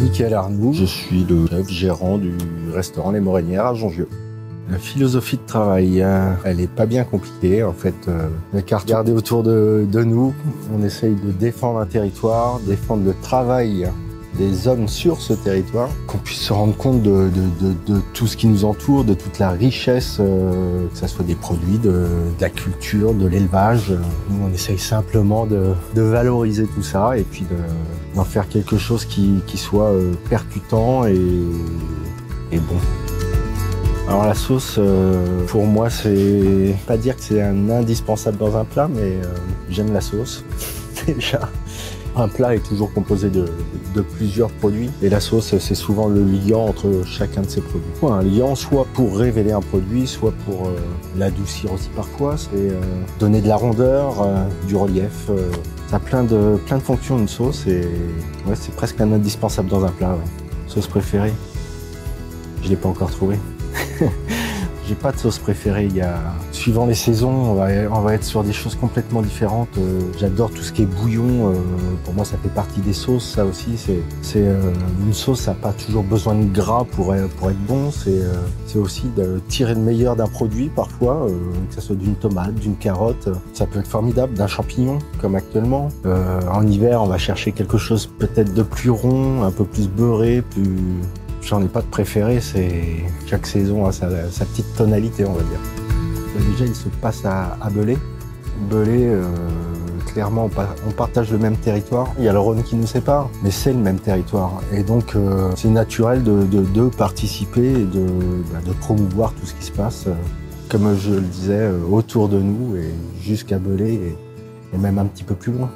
Michael Arnoux, je suis le chef gérant du restaurant Les Morinières à Jongieu. La philosophie de travail, elle est pas bien compliquée en fait. La carte regardée autour de nous, on essaye de défendre un territoire, défendre le travail des hommes sur ce territoire, qu'on puisse se rendre compte de tout ce qui nous entoure, de toute la richesse, que ce soit des produits, de la culture, de l'élevage. Nous, on essaye simplement de valoriser tout ça et puis d'en faire quelque chose qui soit percutant et bon. Alors la sauce, pour moi, c'est pas dire que c'est un indispensable dans un plat, mais j'aime la sauce déjà. Un plat est toujours composé de plusieurs produits et la sauce, c'est souvent le liant entre chacun de ces produits. Un liant, soit pour révéler un produit, soit pour l'adoucir aussi parfois. C'est donner de la rondeur, du relief. Ça a plein de fonctions une sauce et ouais, c'est presque un indispensable dans un plat. Ouais. Sauce préférée, je l'ai pas encore trouvée. J'ai pas de sauce préférée. Suivant les saisons, on va être sur des choses complètement différentes. J'adore tout ce qui est bouillon. Pour moi, ça fait partie des sauces. Ça aussi, c'est une sauce. Ça n'a pas toujours besoin de gras pour être bon. C'est aussi de tirer le meilleur d'un produit parfois, que ce soit d'une tomate, d'une carotte. Ça peut être formidable, d'un champignon comme actuellement. En hiver, on va chercher quelque chose peut-être de plus rond, un peu plus beurré, plus. J'en ai pas de préféré, chaque saison a sa petite tonalité, on va dire. Déjà, il se passe à Belay. Belay, clairement, on partage le même territoire. Il y a le Rhône qui nous sépare, mais c'est le même territoire. Et donc, c'est naturel de participer et de promouvoir tout ce qui se passe, comme je le disais, autour de nous et jusqu'à Belay et même un petit peu plus loin.